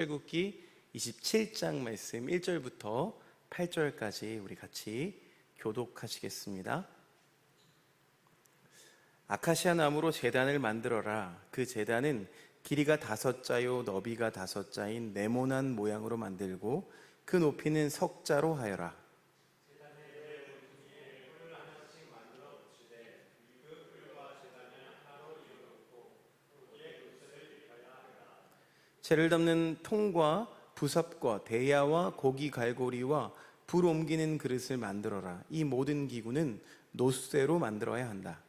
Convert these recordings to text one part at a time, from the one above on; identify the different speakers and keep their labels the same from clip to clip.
Speaker 1: 출애굽기 27장 말씀 1절부터 8절까지 우리 같이 교독하시겠습니다. 아카시아 나무로 제단을 만들어라. 그 제단은 길이가 5자요 너비가 5자인 네모난 모양으로 만들고 그 높이는 석자로 하여라. 재를 담는 통과 부삽과 대야와 고기 갈고리와 불 옮기는 그릇을 만들어라. 이 모든 기구는 노쇠로 만들어야 한다.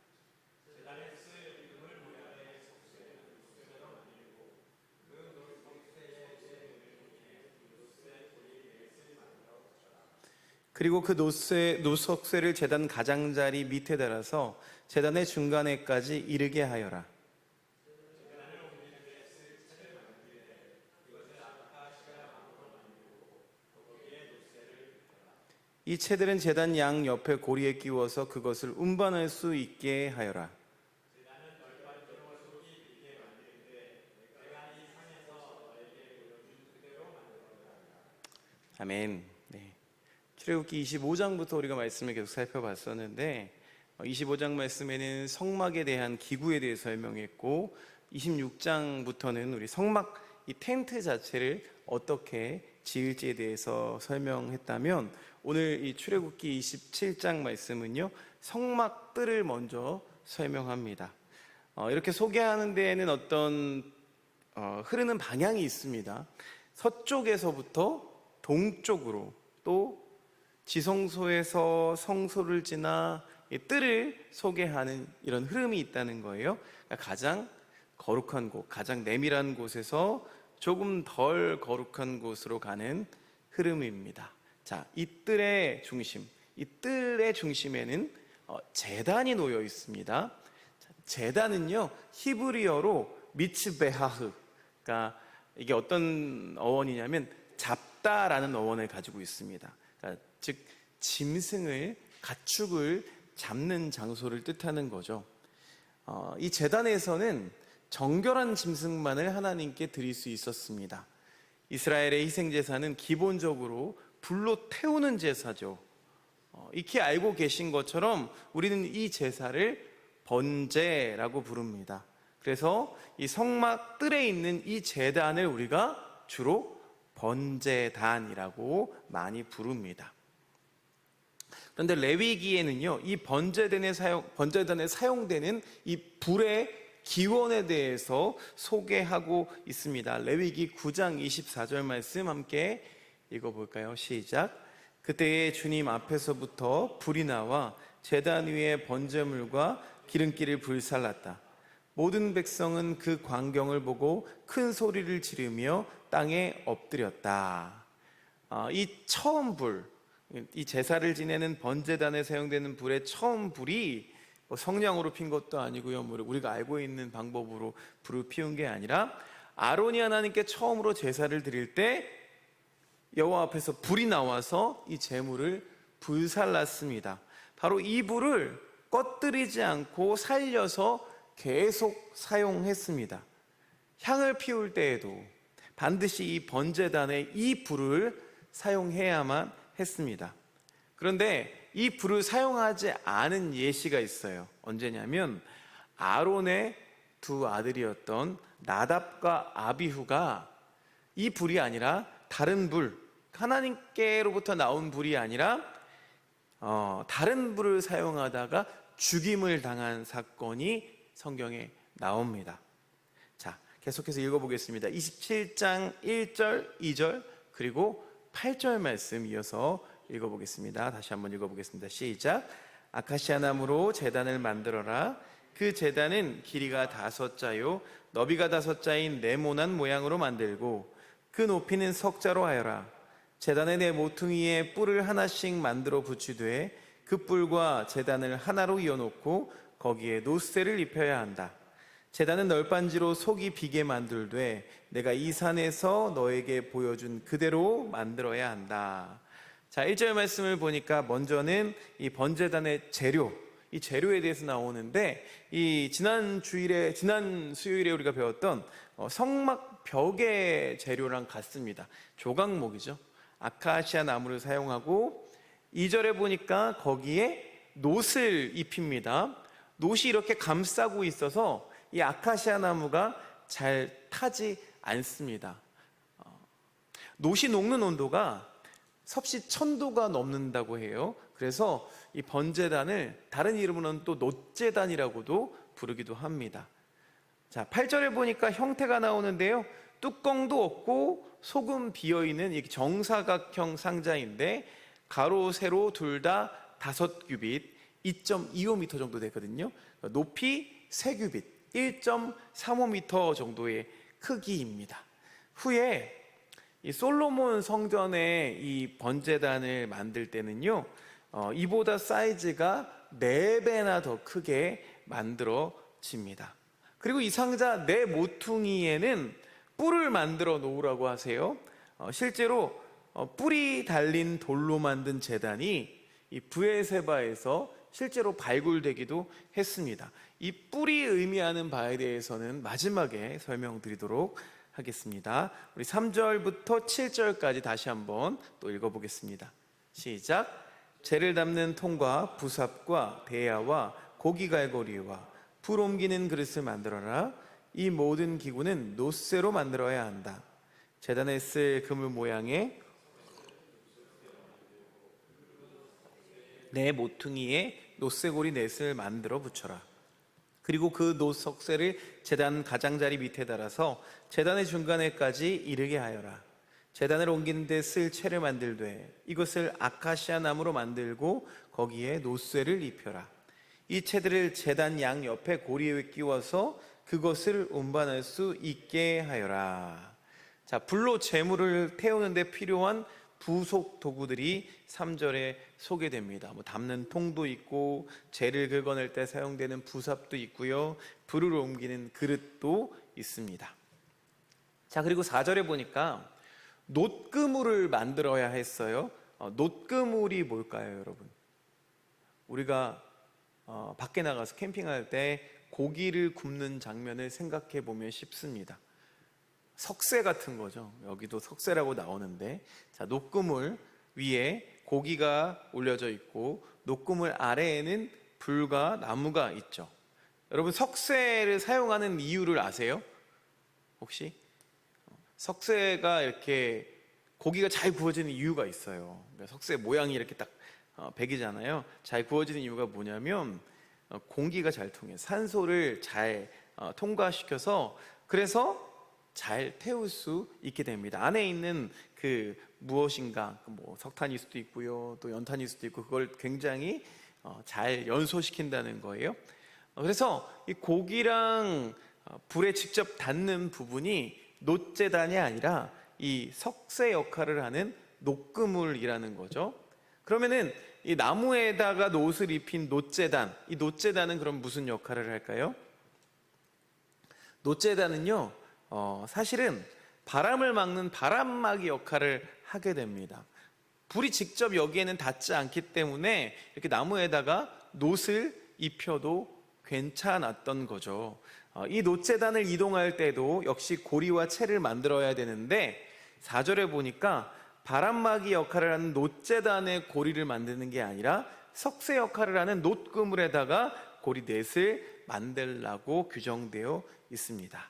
Speaker 1: 그리고 그 노석쇠를 제단 가장자리 밑에 달아서 제단의 중간에까지 이르게 하여라. 이 채들은 제단 양 옆에 고리에 끼워서 그것을 운반할 수 있게 하여라. 아멘. 네. 출애굽기 25장부터 우리가 말씀을 계속 살펴봤었는데 25장 말씀에는 성막에 대한 기구에 대해 설명했고 26장부터는 우리 성막 이 텐트 자체를 어떻게 지을지에 대해서 설명했다면 오늘 이 출애굽기 27장 말씀은요 성막 뜰을 먼저 설명합니다. 이렇게 소개하는 데에는 어떤 흐르는 방향이 있습니다. 서쪽에서부터 동쪽으로 또 지성소에서 성소를 지나 이 뜰을 소개하는 이런 흐름이 있다는 거예요. 그러니까 가장 거룩한 곳, 가장 내밀한 곳에서 조금 덜 거룩한 곳으로 가는 흐름입니다. 자, 이 뜰의 중심에는 제단이 놓여 있습니다. 제단은요 히브리어로 미츠베하흐, 그러니까 이게 어떤 어원이냐면 잡다라는 어원을 가지고 있습니다. 그러니까 즉 짐승을, 가축을 잡는 장소를 뜻하는 거죠. 이 제단에서는 정결한 짐승만을 하나님께 드릴 수 있었습니다. 이스라엘의 희생제사는 기본적으로 불로 태우는 제사죠. 익히 알고 계신 것처럼 우리는 이 제사를 번제라고 부릅니다. 그래서 이 성막 뜰에 있는 이 제단을 우리가 주로 번제단이라고 많이 부릅니다. 그런데 레위기에는요, 이 번제단에 사용되는 이 불의 기원에 대해서 소개하고 있습니다. 레위기 9장 24절 말씀 함께 읽어볼까요? 시작. 그때에 주님 앞에서부터 불이 나와 제단 위에 번제물과 기름기를 불살랐다. 모든 백성은 그 광경을 보고 큰 소리를 지르며 땅에 엎드렸다. 이 처음 불, 이 제사를 지내는 번제단에 사용되는 불의 처음 불이 성냥으로 핀 것도 아니고요, 우리가 알고 있는 방법으로 불을 피운 게 아니라 아론이 하나님께 처음으로 제사를 드릴 때 여호와 앞에서 불이 나와서 이 제물을 불살랐습니다. 바로 이 불을 꺼뜨리지 않고 살려서 계속 사용했습니다. 향을 피울 때에도 반드시 이 번제단에 이 불을 사용해야만 했습니다. 그런데 이 불을 사용하지 않은 예시가 있어요. 언제냐면 아론의 두 아들이었던 나답과 아비후가 이 불이 아니라 다른 불, 하나님께로부터 나온 불이 아니라 다른 불을 사용하다가 죽임을 당한 사건이 성경에 나옵니다. 자, 계속해서 읽어보겠습니다. 27장 1절, 2절 그리고 8절 말씀 이어서 읽어보겠습니다. 다시 한번 읽어보겠습니다. 시작. 아카시아 나무로 제단을 만들어라. 그 제단은 길이가 5자요 너비가 5자인 네모난 모양으로 만들고 그 높이는 석자로 하여라. 제단의 네 모퉁이에 뿔을 하나씩 만들어 붙이되 그 뿔과 제단을 하나로 이어놓고 거기에 노쇠를 입혀야 한다. 제단은 널빤지로 속이 비게 만들되 내가 이 산에서 너에게 보여준 그대로 만들어야 한다. 자, 1절 말씀을 보니까 먼저는 이 번제단의 재료, 이 재료에 대해서 나오는데 이 지난 수요일에 우리가 배웠던 성막 벽의 재료랑 같습니다. 조각목이죠. 아카시아 나무를 사용하고 2절에 보니까 거기에 놋을 입힙니다. 놋이 이렇게 감싸고 있어서 이 아카시아 나무가 잘 타지 않습니다. 놋이 녹는 온도가 섭씨 1000도가 넘는다고 해요. 그래서 이 번제단을 다른 이름으로는 또 놋제단이라고도 부르기도 합니다. 자, 8절에 보니까 형태가 나오는데요. 뚜껑도 없고 속은 비어있는 이 정사각형 상자인데 가로 세로 둘 다 5규빗 2.25m 정도 되거든요. 높이 3규빗 1.35m 정도의 크기입니다. 후에 이 솔로몬 성전의 이 번제단을 만들 때는요, 이보다 사이즈가 4배나 더 크게 만들어집니다. 그리고 이 상자 네 모퉁이에는 뿔을 만들어 놓으라고 하세요. 실제로 뿔이 달린 돌로 만든 제단이 이 브에세바에서 실제로 발굴되기도 했습니다. 이 뿔이 의미하는 바에 대해서는 마지막에 설명드리도록 하겠습니다. 우리 3절부터 7절까지 다시 한번 또 읽어보겠습니다. 시작. 재를 담는 통과 부삽과 대야와 고기 갈고리와 불 옮기는 그릇을 만들어라. 이 모든 기구는 놋쇠로 만들어야 한다. 제단에 쓸 그물 모양의 네 모퉁이에 놋쇠고리 넷을 만들어 붙여라. 그리고 그 놋석쇠를 제단 가장자리 밑에 달아서 제단의 중간에까지 이르게 하여라. 제단을 옮기는 데 쓸 채를 만들되 이것을 아카시아 나무로 만들고 거기에 놋쇠를 입혀라. 이 채들을 제단 양 옆에 고리에 끼워서 그것을 운반할 수 있게 하여라. 자, 불로 재물을 태우는 데 필요한 부속 도구들이 3절에 소개됩니다. 담는 통도 있고 재를 긁어낼 때 사용되는 부삽도 있고요. 불을 옮기는 그릇도 있습니다. 자, 그리고 4절에 보니까 놋그물을 만들어야 했어요. 놋그물이 뭘까요, 여러분? 우리가 밖에 나가서 캠핑할 때 고기를 굽는 장면을 생각해 보면 쉽습니다. 석쇠 같은 거죠. 여기도 석쇠라고 나오는데, 자, 놋그물 위에 고기가 올려져 있고 놋그물 아래에는 불과 나무가 있죠. 여러분, 석쇠를 사용하는 이유를 아세요? 혹시? 석쇠가 이렇게 고기가 잘 구워지는 이유가 있어요. 그러니까 석쇠 모양이 이렇게 딱 백이잖아요. 잘 구워지는 이유가 뭐냐면 공기가 잘 통해 산소를 잘 통과시켜서 그래서 잘 태울 수 있게 됩니다. 안에 있는 그 무엇인가, 뭐 석탄일 수도 있고요, 또 연탄일 수도 있고, 그걸 굉장히 잘 연소시킨다는 거예요. 그래서 이 고기랑 불에 직접 닿는 부분이 놋제단이 아니라 이 석쇠 역할을 하는 놋그물이라는 거죠. 그러면은 이 나무에다가 놋을 입힌 놋제단, 이 놋제단은 그럼 무슨 역할을 할까요? 놋제단은요, 사실은 바람을 막는 바람막이 역할을 하게 됩니다. 불이 직접 여기에는 닿지 않기 때문에 이렇게 나무에다가 놋을 입혀도 괜찮았던 거죠. 이 놋제단을 이동할 때도 역시 고리와 채를 만들어야 되는데 4절에 보니까 바람막이 역할을 하는 놋제단의 고리를 만드는 게 아니라 석쇠 역할을 하는 놋그물에다가 고리 넷을 만들라고 규정되어 있습니다.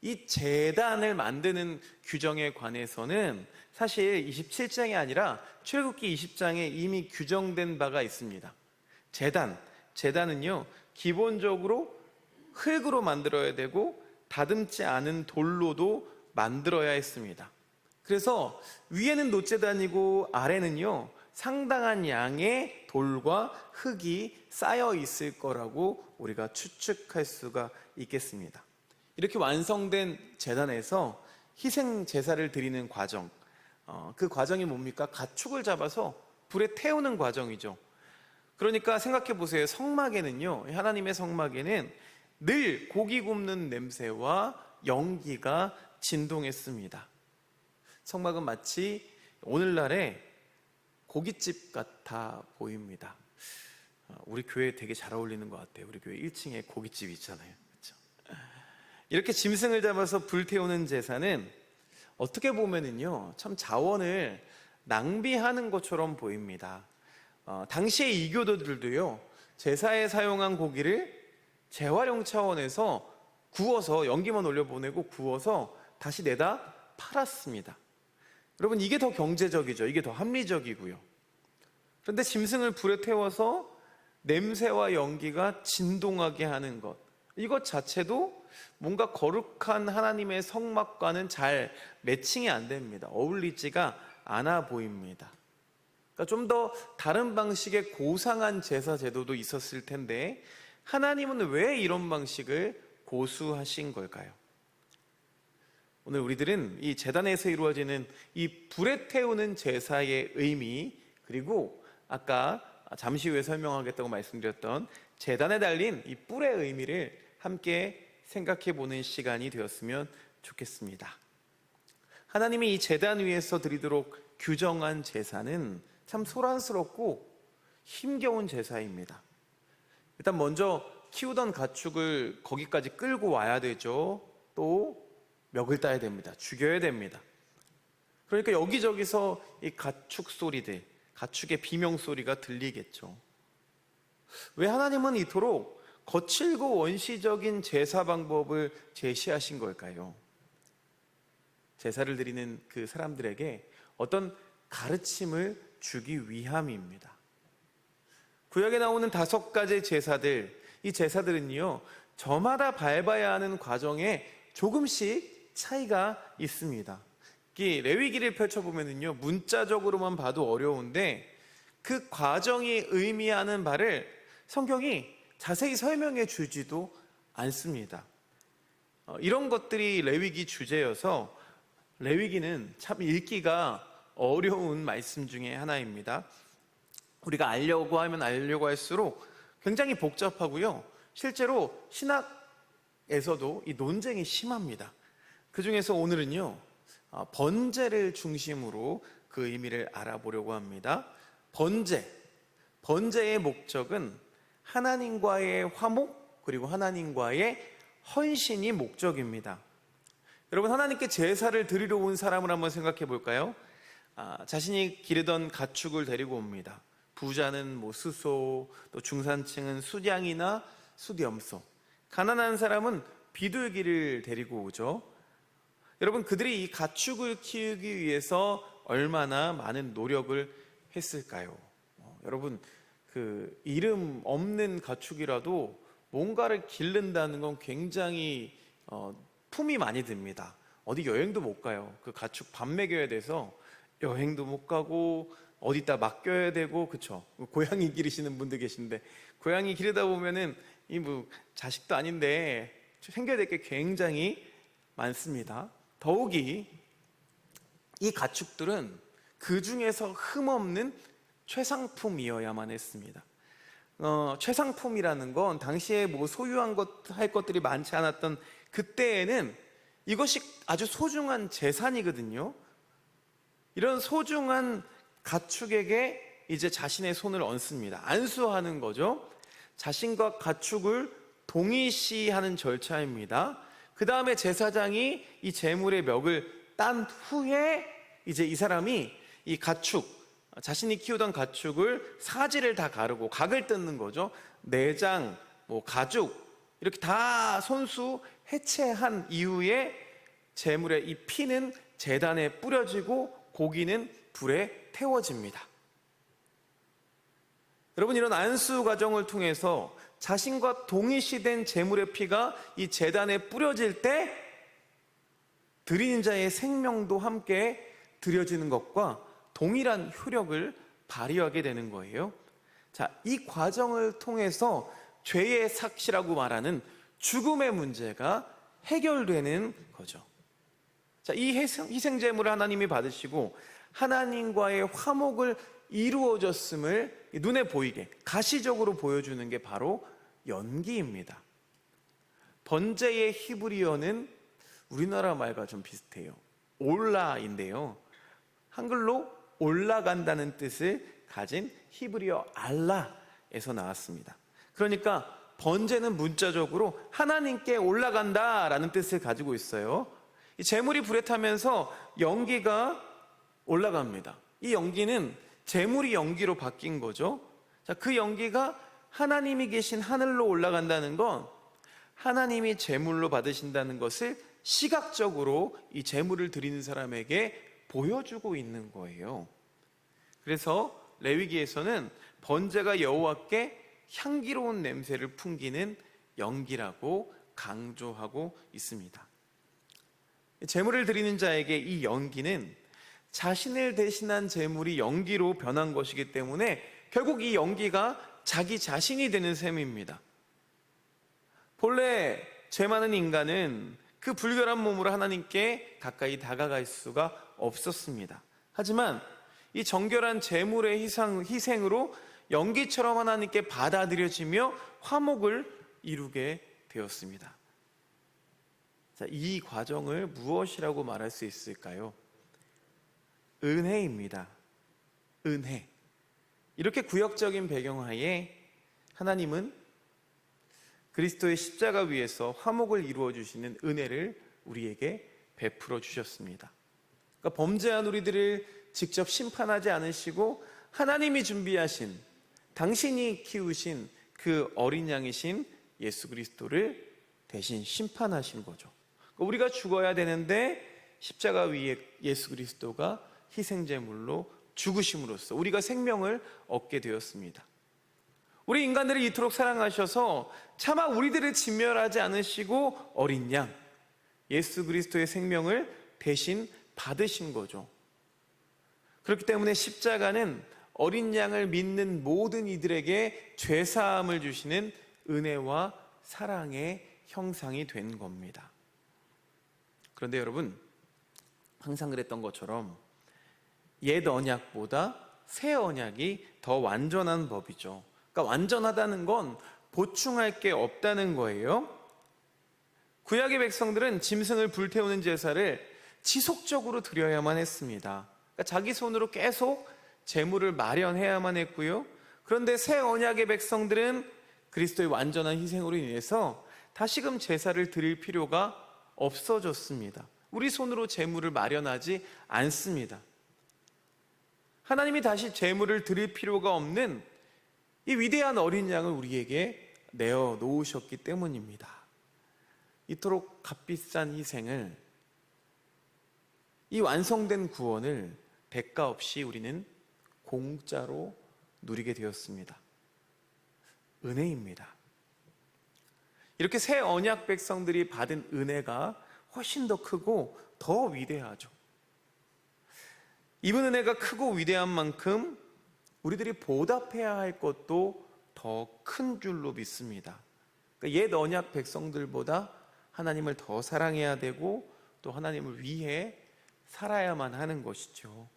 Speaker 1: 이 제단을 만드는 규정에 관해서는 사실 27장이 아니라 출애굽기 20장에 이미 규정된 바가 있습니다. 제단은요, 기본적으로 흙으로 만들어야 되고 다듬지 않은 돌로도 만들어야 했습니다. 그래서 위에는 놋제단이고 아래는요, 상당한 양의 돌과 흙이 쌓여 있을 거라고 우리가 추측할 수가 있겠습니다. 이렇게 완성된 제단에서 희생 제사를 드리는 과정, 그 과정이 뭡니까? 가축을 잡아서 불에 태우는 과정이죠. 그러니까 생각해 보세요. 성막에는요, 하나님의 성막에는 늘 고기 굽는 냄새와 연기가 진동했습니다. 성막은 마치 오늘날의 고깃집 같아 보입니다. 우리 교회에 되게 잘 어울리는 것 같아요. 우리 교회 1층에 고깃집이 있잖아요. 그렇죠? 이렇게 짐승을 잡아서 불태우는 제사는 어떻게 보면은요, 참 자원을 낭비하는 것처럼 보입니다. 당시의 이교도들도요, 제사에 사용한 고기를 재활용 차원에서 구워서 연기만 올려보내고 구워서 다시 내다 팔았습니다. 여러분, 이게 더 경제적이죠. 이게 더 합리적이고요. 그런데 짐승을 불에 태워서 냄새와 연기가 진동하게 하는 것, 이것 자체도 뭔가 거룩한 하나님의 성막과는 잘 매칭이 안 됩니다. 어울리지가 않아 보입니다. 그러니까 좀 더 다른 방식의 고상한 제사 제도도 있었을 텐데 하나님은 왜 이런 방식을 고수하신 걸까요? 오늘 우리들은 이 제단에서 이루어지는 이 불에 태우는 제사의 의미, 그리고 아까 잠시 후에 설명하겠다고 말씀드렸던 제단에 달린 이 뿔의 의미를 함께 생각해 보는 시간이 되었으면 좋겠습니다. 하나님이 이 제단 위에서 드리도록 규정한 제사는 참 소란스럽고 힘겨운 제사입니다. 일단 먼저 키우던 가축을 거기까지 끌고 와야 되죠. 또 멱을 따야 됩니다. 죽여야 됩니다. 그러니까 여기저기서 이 가축 소리들, 가축의 비명 소리가 들리겠죠. 왜 하나님은 이토록 거칠고 원시적인 제사 방법을 제시하신 걸까요? 제사를 드리는 그 사람들에게 어떤 가르침을 주기 위함입니다. 구약에 나오는 5가지 제사들, 이 제사들은요, 저마다 밟아야 하는 과정에 조금씩 차이가 있습니다. 이 레위기를 펼쳐보면요, 문자적으로만 봐도 어려운데 그 과정이 의미하는 바를 성경이 자세히 설명해 주지도 않습니다. 이런 것들이 레위기 주제여서 레위기는 참 읽기가 어려운 말씀 중에 하나입니다. 우리가 알려고 하면 알려고 할수록 굉장히 복잡하고요, 실제로 신학에서도 이 논쟁이 심합니다. 그 중에서 오늘은요, 번제를 중심으로 그 의미를 알아보려고 합니다. 번제의 목적은 하나님과의 화목, 그리고 하나님과의 헌신이 목적입니다. 여러분, 하나님께 제사를 드리러 온 사람을 한번 생각해 볼까요? 자신이 기르던 가축을 데리고 옵니다. 부자는 수소, 또 중산층은 수량이나 수염소, 가난한 사람은 비둘기를 데리고 오죠. 여러분, 그들이 이 가축을 키우기 위해서 얼마나 많은 노력을 했을까요? 여러분, 그 이름 없는 가축이라도 뭔가를 기른다는 건 굉장히 품이 많이 듭니다. 어디 여행도 못 가요. 그 가축 밥 먹여야 돼서 여행도 못 가고 어디다 맡겨야 되고, 그쵸? 고양이 기르시는 분들 계신데 고양이 기르다 보면은 이 자식도 아닌데 챙겨야 될 게 굉장히 많습니다. 더욱이 이 가축들은 그 중에서 흠없는 최상품이어야만 했습니다. 최상품이라는 건 당시에 소유한 할 것들이 많지 않았던 그때에는 이것이 아주 소중한 재산이거든요. 이런 소중한 가축에게 이제 자신의 손을 얹습니다. 안수하는 거죠. 자신과 가축을 동일시하는 절차입니다. 그 다음에 제사장이 이 제물의 멱을 딴 후에 이제 이 사람이 이 가축, 자신이 키우던 가축을 사지를 다 가르고 각을 뜯는 거죠. 내장, 가죽 이렇게 다 손수 해체한 이후에 제물의 이 피는 제단에 뿌려지고 고기는 불에 태워집니다. 여러분, 이런 안수 과정을 통해서 자신과 동일시된 제물의 피가 이 제단에 뿌려질 때 드리는 자의 생명도 함께 드려지는 것과 동일한 효력을 발휘하게 되는 거예요. 자, 이 과정을 통해서 죄의 삭시라고 말하는 죽음의 문제가 해결되는 거죠. 자, 이 희생제물을 하나님이 받으시고 하나님과의 화목을 이루어졌음을 눈에 보이게 가시적으로 보여주는 게 바로 연기입니다. 번제의 히브리어는 우리나라 말과 좀 비슷해요. 올라인데요, 한글로 올라간다는 뜻을 가진 히브리어 알라에서 나왔습니다. 그러니까 번제는 문자적으로 하나님께 올라간다라는 뜻을 가지고 있어요. 이 제물이 불에 타면서 연기가 올라갑니다. 이 연기는 제물이 연기로 바뀐 거죠. 자, 그 연기가 하나님이 계신 하늘로 올라간다는 건 하나님이 제물로 받으신다는 것을 시각적으로 이 제물을 드리는 사람에게 보여주고 있는 거예요. 그래서 레위기에서는 번제가 여호와께 향기로운 냄새를 풍기는 연기라고 강조하고 있습니다. 제물을 드리는 자에게 이 연기는 자신을 대신한 제물이 연기로 변한 것이기 때문에 결국 이 연기가 자기 자신이 되는 셈입니다. 본래 죄 많은 인간은 그 불결한 몸으로 하나님께 가까이 다가갈 수가 없었습니다. 하지만 이 정결한 제물의 희생으로 연기처럼 하나님께 받아들여지며 화목을 이루게 되었습니다. 자, 이 과정을 무엇이라고 말할 수 있을까요? 은혜입니다. 은혜. 이렇게 구역적인 배경하에 하나님은 그리스도의 십자가 위에서 화목을 이루어 주시는 은혜를 우리에게 베풀어 주셨습니다. 그러니까 범죄한 우리들을 직접 심판하지 않으시고 하나님이 준비하신, 당신이 키우신 그 어린 양이신 예수 그리스도를 대신 심판하신 거죠. 그러니까 우리가 죽어야 되는데 십자가 위에 예수 그리스도가 희생제물로 죽으심으로써 우리가 생명을 얻게 되었습니다. 우리 인간들을 이토록 사랑하셔서 차마 우리들을 진멸하지 않으시고 어린 양 예수 그리스도의 생명을 대신 받으신 거죠. 그렇기 때문에 십자가는 어린 양을 믿는 모든 이들에게 죄사함을 주시는 은혜와 사랑의 형상이 된 겁니다. 그런데 여러분, 항상 그랬던 것처럼 옛 언약보다 새 언약이 더 완전한 법이죠. 그러니까 완전하다는 건 보충할 게 없다는 거예요. 구약의 백성들은 짐승을 불태우는 제사를 지속적으로 드려야만 했습니다. 그러니까 자기 손으로 계속 제물을 마련해야만 했고요. 그런데 새 언약의 백성들은 그리스도의 완전한 희생으로 인해서 다시금 제사를 드릴 필요가 없어졌습니다. 우리 손으로 제물을 마련하지 않습니다. 하나님이 다시 제물을 드릴 필요가 없는 이 위대한 어린 양을 우리에게 내어 놓으셨기 때문입니다. 이토록 값비싼 희생을, 이 완성된 구원을 대가 없이 우리는 공짜로 누리게 되었습니다. 은혜입니다. 이렇게 새 언약 백성들이 받은 은혜가 훨씬 더 크고 더 위대하죠. 입은 은혜가 크고 위대한 만큼 우리들이 보답해야 할 것도 더 큰 줄로 믿습니다. 그러니까 옛 언약 백성들보다 하나님을 더 사랑해야 되고 또 하나님을 위해 살아야만 하는 것이죠.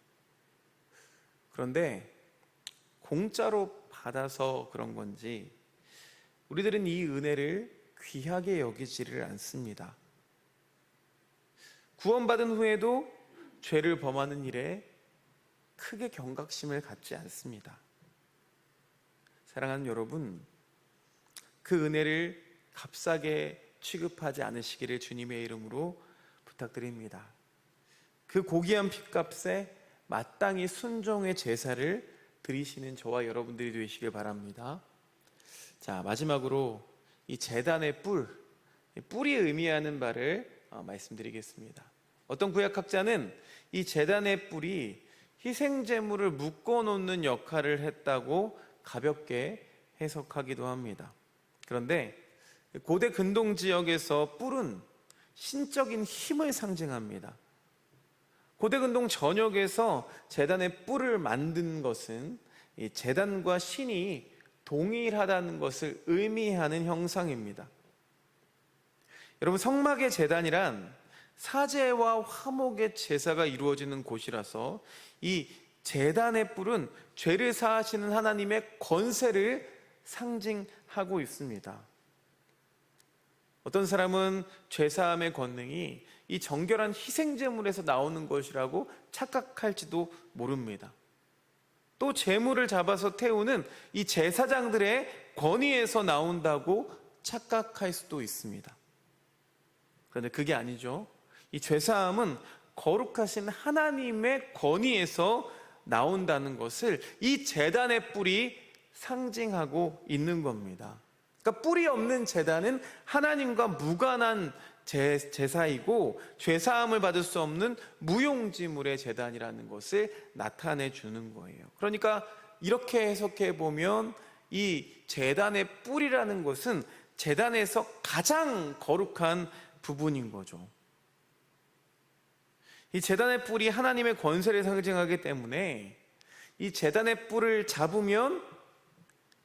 Speaker 1: 그런데 공짜로 받아서 그런 건지 우리들은 이 은혜를 귀하게 여기지를 않습니다. 구원받은 후에도 죄를 범하는 일에 크게 경각심을 갖지 않습니다. 사랑하는 여러분, 그 은혜를 값싸게 취급하지 않으시기를 주님의 이름으로 부탁드립니다. 그 고귀한 핏값에 마땅히 순종의 제사를 드리시는 저와 여러분들이 되시길 바랍니다. 자, 마지막으로 이 제단의 뿔이 의미하는 바를 말씀드리겠습니다. 어떤 구약학자는 이 제단의 뿔이 희생제물을 묶어놓는 역할을 했다고 가볍게 해석하기도 합니다. 그런데 고대 근동 지역에서 뿔은 신적인 힘을 상징합니다. 고대 근동 전역에서 제단의 뿔을 만든 것은 이 제단과 신이 동일하다는 것을 의미하는 형상입니다. 여러분, 성막의 제단이란 사제와 화목의 제사가 이루어지는 곳이라서 이 제단의 뿔은 죄를 사하시는 하나님의 권세를 상징하고 있습니다. 어떤 사람은 죄사함의 권능이 이 정결한 희생제물에서 나오는 것이라고 착각할지도 모릅니다. 또 재물을 잡아서 태우는 이 제사장들의 권위에서 나온다고 착각할 수도 있습니다. 그런데 그게 아니죠. 이 죄사함은 거룩하신 하나님의 권위에서 나온다는 것을 이 제단의 뿔이 상징하고 있는 겁니다. 그러니까 뿔이 없는 제단은 하나님과 무관한 제사이고 죄사함을 받을 수 없는 무용지물의 제단이라는 것을 나타내 주는 거예요. 그러니까 이렇게 해석해 보면 이 제단의 뿔이라는 것은 제단에서 가장 거룩한 부분인 거죠. 이 제단의 뿔이 하나님의 권세를 상징하기 때문에 이 제단의 뿔을 잡으면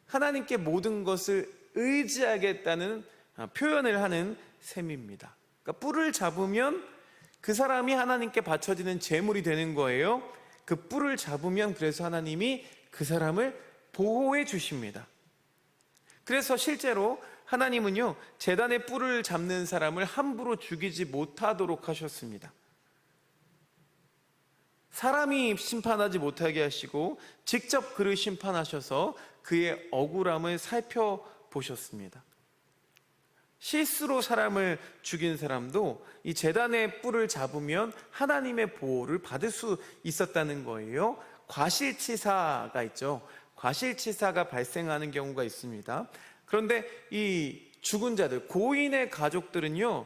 Speaker 1: 하나님께 모든 것을 의지하겠다는 표현을 하는 셈입니다. 그러니까 뿔을 잡으면 그 사람이 하나님께 바쳐지는 제물이 되는 거예요. 그 뿔을 잡으면 그래서 하나님이 그 사람을 보호해 주십니다. 그래서 실제로 하나님은요, 제단의 뿔을 잡는 사람을 함부로 죽이지 못하도록 하셨습니다. 사람이 심판하지 못하게 하시고 직접 그를 심판하셔서 그의 억울함을 살펴보셨습니다. 실수로 사람을 죽인 사람도 이 제단의 뿔을 잡으면 하나님의 보호를 받을 수 있었다는 거예요. 과실치사가 있죠. 과실치사가 발생하는 경우가 있습니다. 그런데 이 죽은 자들, 고인의 가족들은요,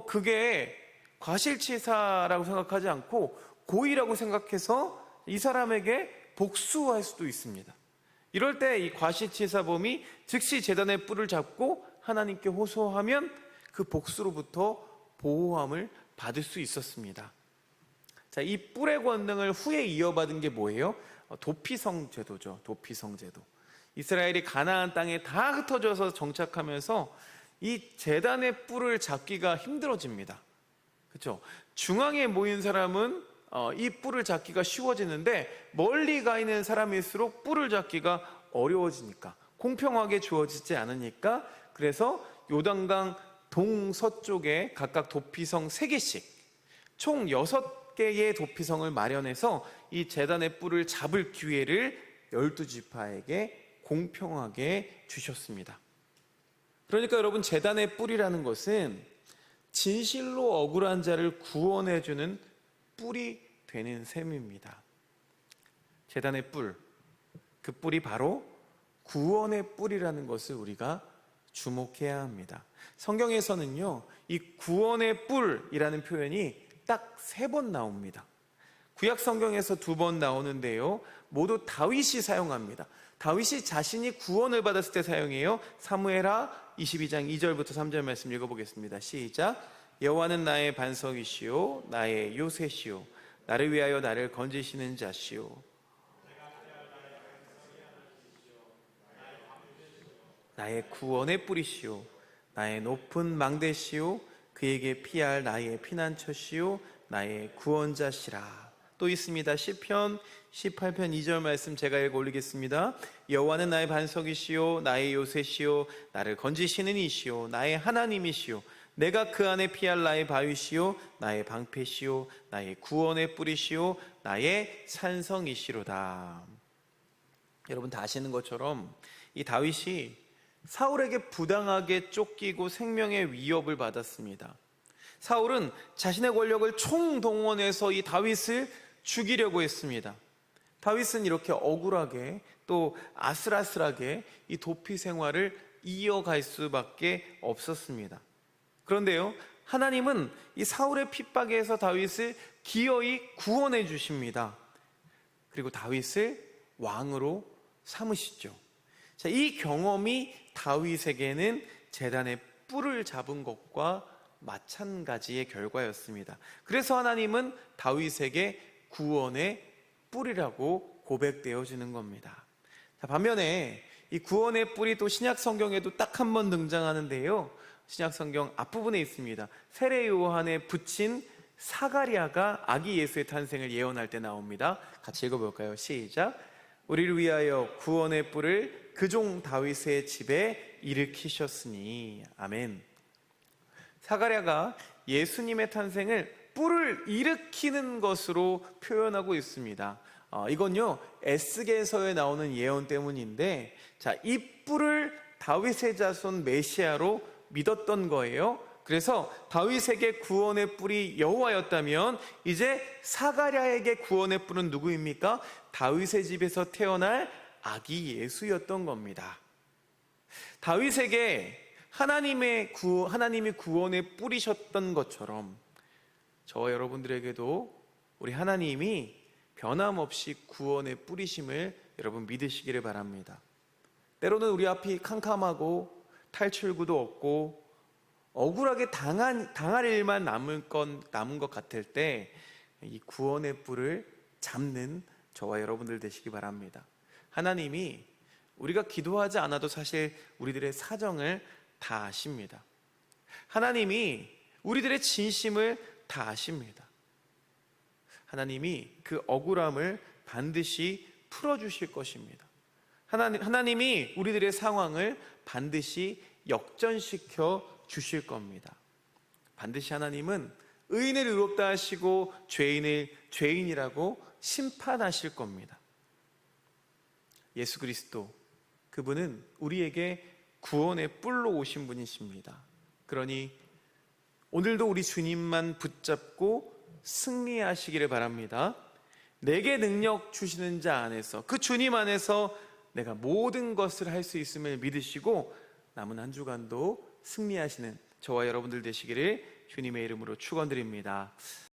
Speaker 1: 그게 과실치사라고 생각하지 않고 고의라고 생각해서 이 사람에게 복수할 수도 있습니다. 이럴 때 이 과실치사범이 즉시 제단의 뿔을 잡고 하나님께 호소하면 그 복수로부터 보호함을 받을 수 있었습니다. 자, 이 뿔의 권능을 후에 이어받은 게 뭐예요? 도피성 제도죠. 도피성 제도. 이스라엘이 가나안 땅에 다 흩어져서 정착하면서 이 제단의 뿔을 잡기가 힘들어집니다. 그렇죠? 중앙에 모인 사람은 이 뿔을 잡기가 쉬워지는데 멀리 가 있는 사람일수록 뿔을 잡기가 어려워지니까, 공평하게 주어지지 않으니까, 그래서 요단강 동서쪽에 각각 도피성 3개씩 총 6개의 도피성을 마련해서 이 제단의 뿔을 잡을 기회를 12지파에게 공평하게 주셨습니다. 그러니까 여러분, 제단의 뿔이라는 것은 진실로 억울한 자를 구원해주는 뿔이 되는 셈입니다. 제단의 뿔, 그 뿔이 바로 구원의 뿔이라는 것을 우리가 주목해야 합니다. 성경에서는요, 이 구원의 뿔이라는 표현이 딱 3번 나옵니다. 구약 성경에서 2번 나오는데요, 모두 다윗이 사용합니다. 다윗이 자신이 구원을 받았을 때 사용해요. 사무엘하 22장 2절부터 3절 말씀 읽어보겠습니다. 시작. 여호와는 나의 반석이시요 나의 요새시요 나를 위하여 나를 건지시는 자시요 나의 구원의 뿌리시요 나의 높은 망대시요 그에게 피할 나의 피난처시요 나의 구원자시라. 또 있습니다. 시편 18편 2절 말씀 제가 읽어 올리겠습니다. 여호와는 나의 반석이시요 나의 요새시요 나를 건지시는 이시요 나의 하나님이시요 내가 그 안에 피할 나의 바위시요 나의 방패시요 나의 구원의 뿌리시요 나의 산성이시로다. 여러분 다 아시는 것처럼 이 다윗이 사울에게 부당하게 쫓기고 생명의 위협을 받았습니다. 사울은 자신의 권력을 총동원해서 이 다윗을 죽이려고 했습니다. 다윗은 이렇게 억울하게 또 아슬아슬하게 이 도피 생활을 이어갈 수밖에 없었습니다. 그런데요, 하나님은 이 사울의 핍박에서 다윗을 기어이 구원해 주십니다. 그리고 다윗을 왕으로 삼으시죠. 자, 이 경험이 다윗에게는 제단의 뿔을 잡은 것과 마찬가지의 결과였습니다. 그래서 하나님은 다윗에게 구원의 뿔이라고 고백되어지는 겁니다. 자, 반면에 이 구원의 뿔이 또 신약 성경에도 딱 한 번 등장하는데요, 신약 성경 앞부분에 있습니다. 세례 요한에 붙인 사가랴가 아기 예수의 탄생을 예언할 때 나옵니다. 같이 읽어볼까요? 시작. 우리를 위하여 구원의 뿔을 그종 다윗의 집에 일으키셨으니. 아멘. 사가랴가 예수님의 탄생을 뿔을 일으키는 것으로 표현하고 있습니다. 이건요 에스겔서에 나오는 예언 때문인데, 자, 이 뿔을 다윗의 자손 메시아로 믿었던 거예요. 그래서 다윗에게 구원의 뿔이 여호와였다면 이제 사가랴에게 구원의 뿔은 누구입니까? 다윗의 집에서 태어날 아기 예수였던 겁니다. 다윗에게 하나님이 구원의 뿔이셨던 것처럼 저와 여러분들에게도 우리 하나님이 변함없이 구원의 뿔이심을 여러분 믿으시기를 바랍니다. 때로는 우리 앞이 캄캄하고 탈출구도 없고 억울하게 당할 일만 남은 것 같을 때 이 구원의 뿔을 잡는 저와 여러분들 되시기 바랍니다. 하나님이 우리가 기도하지 않아도 사실 우리들의 사정을 다 아십니다. 하나님이 우리들의 진심을 다 아십니다. 하나님이 그 억울함을 반드시 풀어주실 것입니다. 하나님이 우리들의 상황을 반드시 역전시켜 주실 겁니다. 반드시 하나님은 의인을 의롭다 하시고 죄인을 죄인이라고 심판하실 겁니다. 예수 그리스도, 그분은 우리에게 구원의 뿔로 오신 분이십니다. 그러니 오늘도 우리 주님만 붙잡고 승리하시기를 바랍니다. 내게 능력 주시는 자 안에서, 그 주님 안에서 내가 모든 것을 할 수 있음을 믿으시고 남은 한 주간도 승리하시는 저와 여러분들 되시기를 주님의 이름으로 축원드립니다.